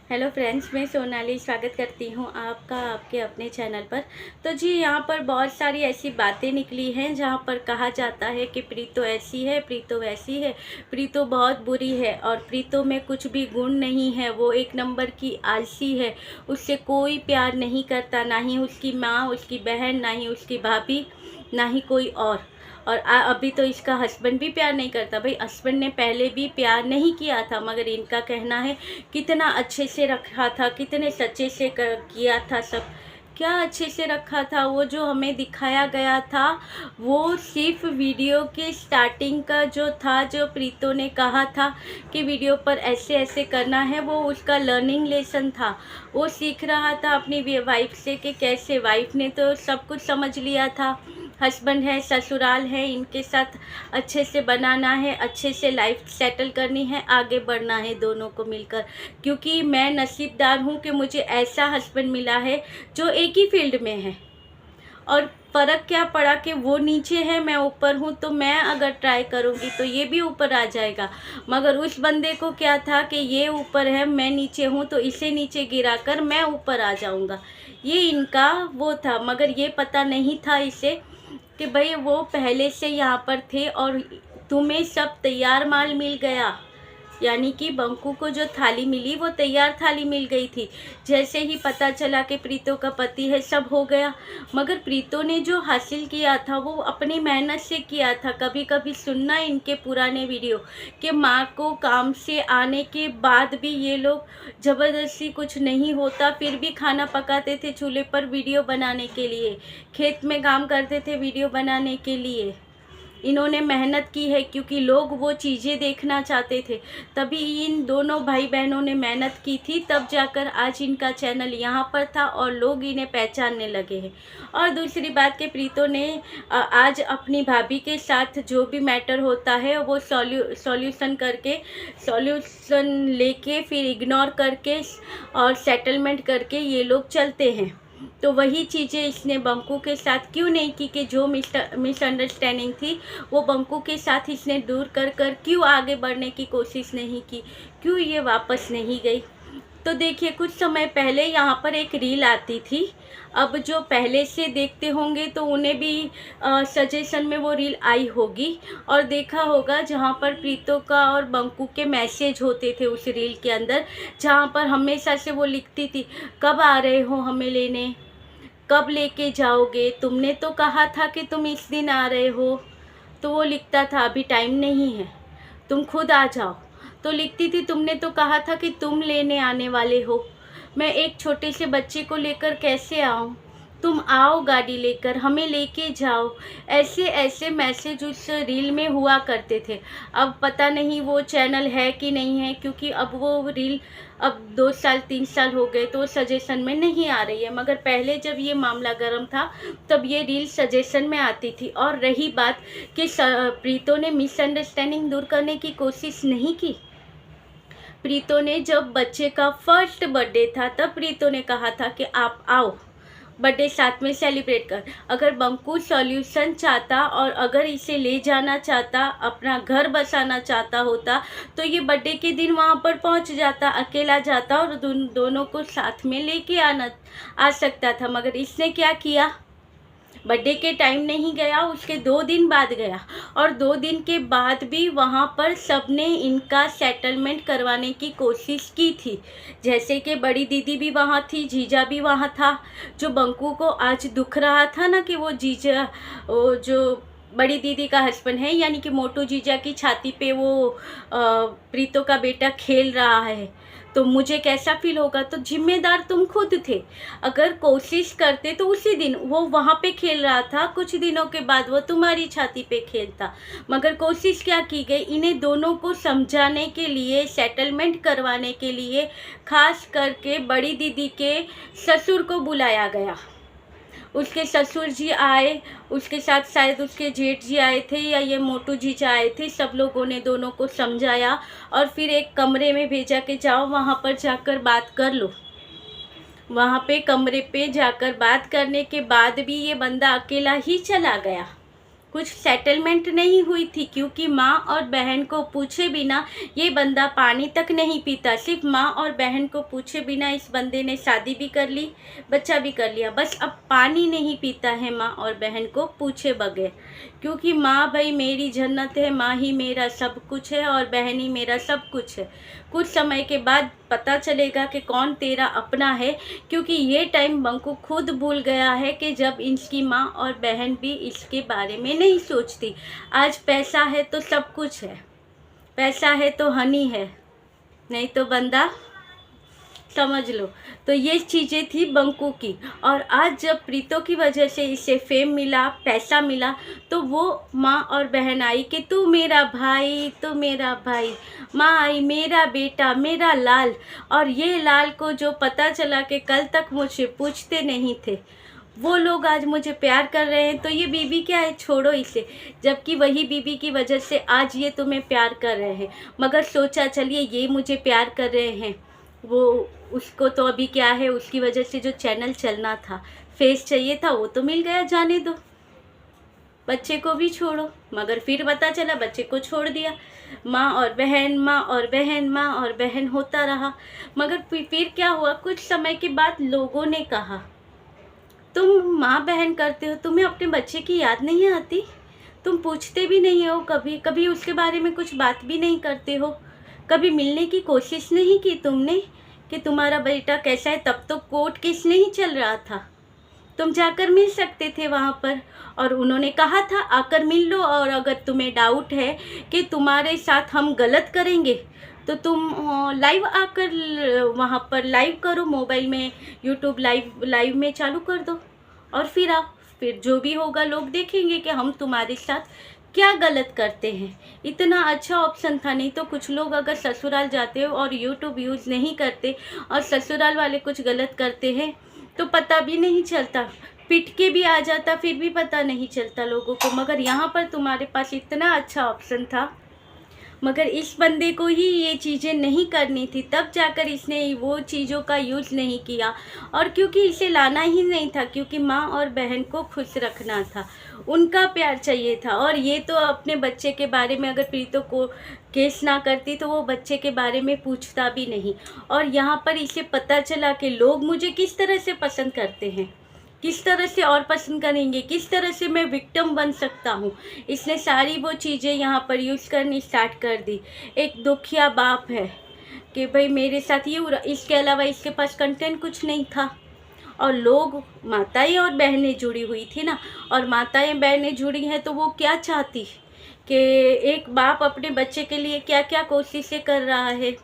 Hello friends, मैं सोनाली स्वागत करती हूँ आपका आपके अपने चैनल पर। तो जी यहाँ पर बहुत सारी ऐसी बातें निकली हैं जहाँ पर कहा जाता है कि प्रीतो ऐसी है, प्रीतो वैसी है, प्रीतो बहुत बुरी है और प्रीतो में कुछ भी गुण नहीं है, वो एक नंबर की आलसी है, उससे कोई प्यार नहीं करता, ना ही उसकी माँ, उसकी बहन, ना ही उसकी भाभी, ना ही कोई और अभी तो इसका हस्बैंड भी प्यार नहीं करता। भाई हस्बैंड ने पहले भी प्यार नहीं किया था, मगर इनका कहना है कितना अच्छे से रखा था, कितने सच्चे से किया था सब। क्या अच्छे से रखा था? वो जो हमें दिखाया गया था वो सिर्फ वीडियो के स्टार्टिंग का जो था, जो प्रीतो ने कहा था कि वीडियो पर ऐसे ऐसे करना है, वो उसका लर्निंग लेसन था। वो सीख रहा था अपनी वाइफ से कि कैसे। वाइफ ने तो सब कुछ समझ लिया था, हस्बैंड है, ससुराल है, इनके साथ अच्छे से बनाना है, अच्छे से लाइफ सेटल करनी है, आगे बढ़ना है दोनों को मिलकर। क्योंकि मैं नसीबदार हूँ कि मुझे ऐसा हस्बैंड मिला है जो एक ही फील्ड में है। और फ़र्क क्या पड़ा कि वो नीचे है, मैं ऊपर हूँ, तो मैं अगर ट्राई करूँगी तो ये भी ऊपर आ जाएगा। मगर उस बंदे को क्या था कि ये ऊपर है, मैं नीचे हूँ, तो इसे नीचे गिराकर मैं ऊपर आ जाऊँगा। ये इनका वो था, मगर ये पता नहीं था इसे कि भाई वो पहले से यहाँ पर थे और तुम्हें सब तैयार माल मिल गया। यानी कि बंकू को जो थाली मिली वो तैयार थाली मिल गई थी। जैसे ही पता चला कि प्रीतो का पति है, सब हो गया। मगर प्रीतो ने जो हासिल किया था वो अपनी मेहनत से किया था। कभी कभी सुनना इनके पुराने वीडियो कि माँ को काम से आने के बाद भी ये लोग ज़बरदस्ती, कुछ नहीं होता फिर भी खाना पकाते थे चूल्हे पर वीडियो बनाने के लिए, खेत में काम करते थे वीडियो बनाने के लिए। इन्होंने मेहनत की है क्योंकि लोग वो चीज़ें देखना चाहते थे। तभी इन दोनों भाई बहनों ने मेहनत की थी, तब जाकर आज इनका चैनल यहाँ पर था और लोग इन्हें पहचानने लगे हैं। और दूसरी बात कि प्रीतो ने आज अपनी भाभी के साथ जो भी मैटर होता है वो सॉल्यूशन लेके, फिर इग्नोर करके और सेटलमेंट करके ये लोग चलते हैं। तो वही चीज़ें इसने बंकू के साथ क्यों नहीं की कि जो मिसअंडरस्टैंडिंग थी वो बंकू के साथ इसने दूर कर कर क्यों आगे बढ़ने की कोशिश नहीं की, क्यों ये वापस नहीं गई। तो देखिए, कुछ समय पहले यहाँ पर एक रील आती थी। अब जो पहले से देखते होंगे तो उन्हें भी सजेशन में वो रील आई होगी और देखा होगा, जहाँ पर प्रीतो का और बंकू के मैसेज होते थे उस रील के अंदर, जहाँ पर हमेशा से वो लिखती थी, कब आ रहे हो हमें लेने, कब लेके जाओगे, तुमने तो कहा था कि तुम इस दिन आ रहे हो। तो वो लिखता था, अभी टाइम नहीं है, तुम खुद आ जाओ। तो लिखती थी, तुमने तो कहा था कि तुम लेने आने वाले हो, मैं एक छोटे से बच्चे को लेकर कैसे आऊँ, तुम आओ गाड़ी लेकर, हमें लेके जाओ। ऐसे ऐसे मैसेज उस रील में हुआ करते थे। अब पता नहीं वो चैनल है कि नहीं है, क्योंकि अब वो रील अब 2 साल 3 साल हो गए तो सजेशन में नहीं आ रही है। मगर पहले जब ये मामला गर्म था तब ये रील सजेशन में आती थी। और रही बात कि प्रीतो ने मिसअंडरस्टैंडिंग दूर करने की कोशिश नहीं की। प्रीतो ने जब बच्चे का फर्स्ट बर्थडे था तब प्रीतो ने कहा था कि आप आओ, बर्थडे साथ में सेलिब्रेट कर। अगर बंकू सॉल्यूशन चाहता और अगर इसे ले जाना चाहता, अपना घर बसाना चाहता होता, तो ये बर्थडे के दिन वहाँ पर पहुँच जाता, अकेला जाता और दोनों को साथ में लेके आ सकता था। मगर इसने क्या किया, बर्थडे के टाइम नहीं गया, उसके 2 दिन बाद गया। और 2 दिन के बाद भी वहाँ पर सबने इनका सेटलमेंट करवाने की कोशिश की थी। जैसे कि बड़ी दीदी भी वहाँ थी, जीजा भी वहाँ था। जो बंकू को आज दुख रहा था ना कि वो जीजा, वो जो बड़ी दीदी का हस्बैंड है, यानी कि मोटू जीजा की छाती पे वो प्रीतो का बेटा खेल रहा है, तो मुझे कैसा फील होगा। तो जिम्मेदार तुम खुद थे। अगर कोशिश करते तो उसी दिन वो वहाँ पे खेल रहा था, कुछ दिनों के बाद वो तुम्हारी छाती पे खेलता। मगर कोशिश क्या की गई, इन्हें दोनों को समझाने के लिए, सेटलमेंट करवाने के लिए खास करके बड़ी दीदी के ससुर को बुलाया गया। उसके ससुर जी आए, उसके साथ शायद उसके जेठ जी आए थे या ये मोटू जी आए थे। सब लोगों ने दोनों को समझाया और फिर एक कमरे में भेजा कि जाओ वहाँ पर जाकर बात कर लो। वहाँ पे कमरे पे जाकर बात करने के बाद भी ये बंदा अकेला ही चला गया। कुछ सेटलमेंट नहीं हुई थी, क्योंकि माँ और बहन को पूछे बिना ये बंदा पानी तक नहीं पीता। सिर्फ माँ और बहन को पूछे बिना इस बंदे ने शादी भी कर ली, बच्चा भी कर लिया। बस अब पानी नहीं पीता है माँ और बहन को पूछे बगैर, क्योंकि माँ भाई मेरी जन्नत है, माँ ही मेरा सब कुछ है और बहन ही मेरा सब कुछ है। कुछ समय के बाद पता चलेगा कि कौन तेरा अपना है, क्योंकि ये टाइम बंकू खुद भूल गया है कि जब इसकी माँ और बहन भी इसके बारे में नहीं सोचती। आज पैसा है तो सब कुछ है, पैसा है तो हनी है, नहीं तो बंदा समझ लो। तो ये चीज़ें थी बंकू की। और आज जब प्रीतो की वजह से इसे फेम मिला, पैसा मिला, तो वो माँ और बहन आई कि तू मेरा भाई, तू मेरा भाई। माँ आई मेरा बेटा, मेरा लाल। और ये लाल को जो पता चला कि कल तक मुझे पूछते नहीं थे, वो लोग आज मुझे प्यार कर रहे हैं, तो ये बीबी क्या है, छोड़ो इसे। जबकि वही बीबी की वजह से आज ये तुम्हें प्यार कर रहे हैं। मगर सोचा चलिए ये मुझे प्यार कर रहे हैं, वो उसको तो अभी क्या है, उसकी वजह से जो चैनल चलना था, फेस चाहिए था, वो तो मिल गया, जाने दो, बच्चे को भी छोड़ो। मगर फिर पता चला बच्चे को छोड़ दिया। माँ और बहन, माँ और बहन, माँ और बहन होता रहा। मगर फिर क्या हुआ, कुछ समय के बाद लोगों ने कहा तुम माँ बहन करते हो, तुम्हें अपने बच्चे की याद नहीं आती? तुम पूछते भी नहीं हो, कभी कभी उसके बारे में कुछ बात भी नहीं करते हो, कभी मिलने की कोशिश नहीं की तुमने कि तुम्हारा बेटा कैसा है? तब तो कोर्ट केस नहीं चल रहा था, तुम जाकर मिल सकते थे वहाँ पर। और उन्होंने कहा था आकर मिल लो, और अगर तुम्हें डाउट है कि तुम्हारे साथ हम गलत करेंगे तो तुम लाइव आकर वहाँ पर लाइव करो, मोबाइल में यूट्यूब लाइव में चालू कर दो और फिर आओ। फिर जो भी होगा लोग देखेंगे कि हम तुम्हारे साथ क्या गलत करते हैं। इतना अच्छा ऑप्शन था। नहीं तो कुछ लोग अगर ससुराल जाते हो और यूट्यूब यूज़ नहीं करते और ससुराल वाले कुछ गलत करते हैं तो पता भी नहीं चलता, पिट के भी आ जाता, फिर भी पता नहीं चलता लोगों को। मगर यहाँ पर तुम्हारे पास इतना अच्छा ऑप्शन था, मगर इस बंदे को ही ये चीज़ें नहीं करनी थी, तब जाकर इसने वो चीज़ों का यूज़ नहीं किया। और क्योंकि इसे लाना ही नहीं था, क्योंकि माँ और बहन को खुश रखना था, उनका प्यार चाहिए था। और ये तो अपने बच्चे के बारे में अगर प्रीतो को केस ना करती तो वो बच्चे के बारे में पूछता भी नहीं। और यहाँ पर इसे पता चला कि लोग मुझे किस तरह से पसंद करते हैं, किस तरह से और पसंद करेंगे, किस तरह से मैं विक्टिम बन सकता हूँ। इसने सारी वो चीज़ें यहाँ पर यूज़ करनी स्टार्ट कर दी। एक दुखिया बाप है कि भाई मेरे साथ ये हो रहा, इसके अलावा इसके पास कंटेंट कुछ नहीं था। और लोग, माताएं और बहनें जुड़ी हुई थी ना, और माताएं बहनें जुड़ी हैं तो वो क्या चाहती कि एक बाप अपने बच्चे के लिए क्या क्या कोशिशें कर रहा है,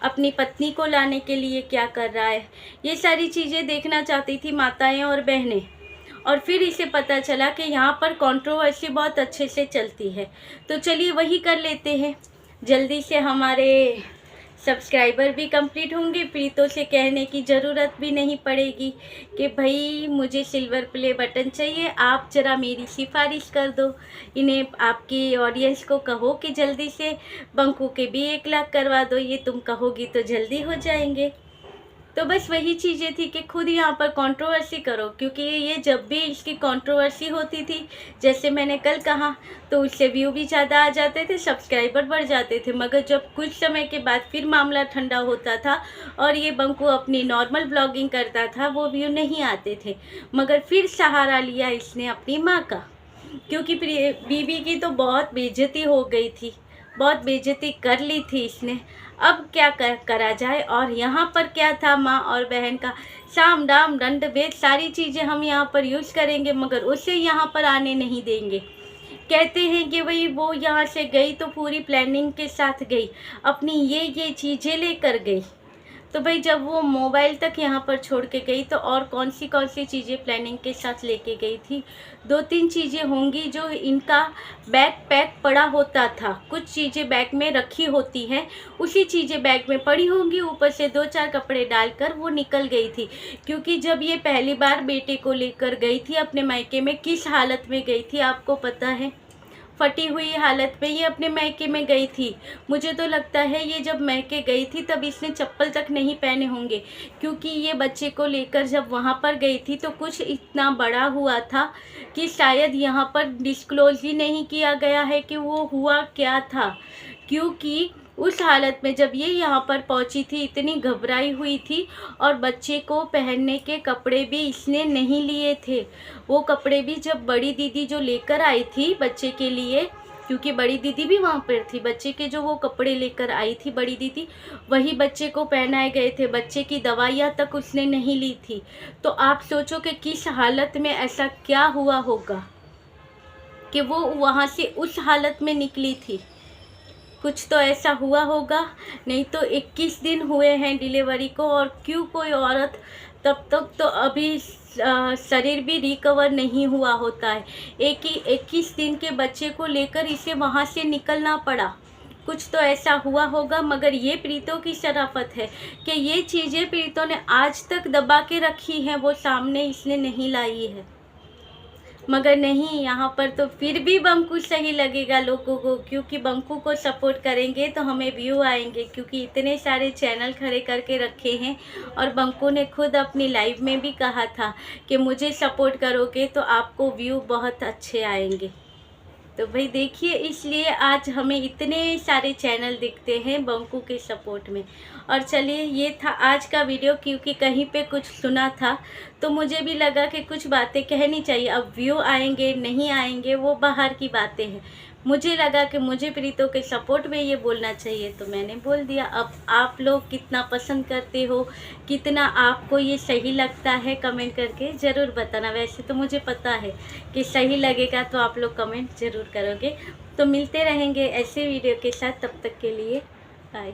अपनी पत्नी को लाने के लिए क्या कर रहा है, ये सारी चीज़ें देखना चाहती थी माताएं और बहनें। और फिर इसे पता चला कि यहाँ पर कंट्रोवर्सी बहुत अच्छे से चलती है, तो चलिए वही कर लेते हैं। जल्दी से हमारे सब्सक्राइबर भी कंप्लीट होंगे, प्रीतो से कहने की ज़रूरत भी नहीं पड़ेगी कि भाई मुझे सिल्वर प्ले बटन चाहिए, आप ज़रा मेरी सिफारिश कर दो। इन्हें, आपकी ऑडियंस को कहो कि जल्दी से बंकू के भी 1 लाख करवा दो, ये तुम कहोगी तो जल्दी हो जाएंगे। तो बस वही चीज़ें थी कि खुद यहाँ पर कंट्रोवर्सी करो, क्योंकि ये जब भी इसकी कंट्रोवर्सी होती थी, जैसे मैंने कल कहा, तो उससे व्यू भी ज़्यादा आ जाते थे, सब्सक्राइबर बढ़ जाते थे। मगर जब कुछ समय के बाद फिर मामला ठंडा होता था और ये बंकू अपनी नॉर्मल ब्लॉगिंग करता था, वो व्यू नहीं आते थे। मगर फिर सहारा लिया इसने अपनी माँ का, क्योंकि बीबी की तो बहुत बेइज्जती हो गई थी, बहुत बेइज्जती कर ली थी इसने। अब क्या करा जाए। और यहाँ पर क्या था, माँ और बहन का साम दाम दंड भेद सारी चीज़ें हम यहाँ पर यूज़ करेंगे, मगर उसे यहाँ पर आने नहीं देंगे। कहते हैं कि भाई वो यहाँ से गई तो पूरी प्लानिंग के साथ गई, अपनी ये चीज़ें लेकर गई। तो भाई जब वो मोबाइल तक यहाँ पर छोड़ के गई तो और कौन सी चीज़ें प्लानिंग के साथ लेके गई थी? 2-3 चीज़ें होंगी जो इनका बैग पैक पड़ा होता था, कुछ चीज़ें बैग में रखी होती हैं, उसी चीज़ें बैग में पड़ी होंगी, ऊपर से 2-4 कपड़े डालकर वो निकल गई थी। क्योंकि जब ये पहली बार बेटे को लेकर गई थी अपने मायके में, किस हालत में गई थी आपको पता है? फटी हुई हालत में ये अपने मैके में गई थी। मुझे तो लगता है ये जब मैके गई थी तब इसने चप्पल तक नहीं पहने होंगे, क्योंकि ये बच्चे को लेकर जब वहाँ पर गई थी तो कुछ इतना बड़ा हुआ था कि शायद यहाँ पर डिस्क्लोज ही नहीं किया गया है कि वो हुआ क्या था। क्योंकि उस हालत में जब ये यहाँ पर पहुँची थी इतनी घबराई हुई थी, और बच्चे को पहनने के कपड़े भी इसने नहीं लिए थे। वो कपड़े भी जब बड़ी दीदी जो लेकर आई थी बच्चे के लिए, क्योंकि बड़ी दीदी भी वहाँ पर थी, बच्चे के जो वो कपड़े लेकर आई थी बड़ी दीदी, वही बच्चे को पहनाए गए थे। बच्चे की दवाइयाँ तक उसने नहीं ली थी। तो आप सोचो कि किस हालत में ऐसा क्या हुआ होगा कि वो वहाँ से उस हालत में निकली थी। कुछ तो ऐसा हुआ होगा, नहीं तो 21 दिन हुए हैं डिलीवरी को, और क्यों कोई औरत तब तक तो अभी शरीर भी रिकवर नहीं हुआ होता है। 21 दिन के बच्चे को लेकर इसे वहाँ से निकलना पड़ा। कुछ तो ऐसा हुआ होगा, मगर ये प्रीतों की शराफत है कि ये चीज़ें प्रीतों ने आज तक दबा के रखी हैं, वो सामने इसने नहीं लाई है। मगर नहीं, यहाँ पर तो फिर भी बंकू सही लगेगा लोगों को, क्योंकि बंकू को सपोर्ट करेंगे तो हमें व्यू आएंगे, क्योंकि इतने सारे चैनल खड़े करके रखे हैं। और बंकू ने खुद अपनी लाइव में भी कहा था कि मुझे सपोर्ट करोगे तो आपको व्यू बहुत अच्छे आएंगे। तो भाई देखिए, इसलिए आज हमें इतने सारे चैनल दिखते हैं बंकू के सपोर्ट में। और चलिए, ये था आज का वीडियो, क्योंकि कहीं पे कुछ सुना था तो मुझे भी लगा कि कुछ बातें कहनी चाहिए। अब व्यू आएंगे नहीं आएंगे वो बाहर की बातें हैं, मुझे लगा कि मुझे प्रीतों के सपोर्ट में ये बोलना चाहिए तो मैंने बोल दिया। अब आप लोग कितना पसंद करते हो, कितना आपको ये सही लगता है, कमेंट करके ज़रूर बताना। वैसे तो मुझे पता है कि सही लगेगा तो आप लोग कमेंट ज़रूर करोगे। तो मिलते रहेंगे ऐसे वीडियो के साथ, तब तक के लिए बाय।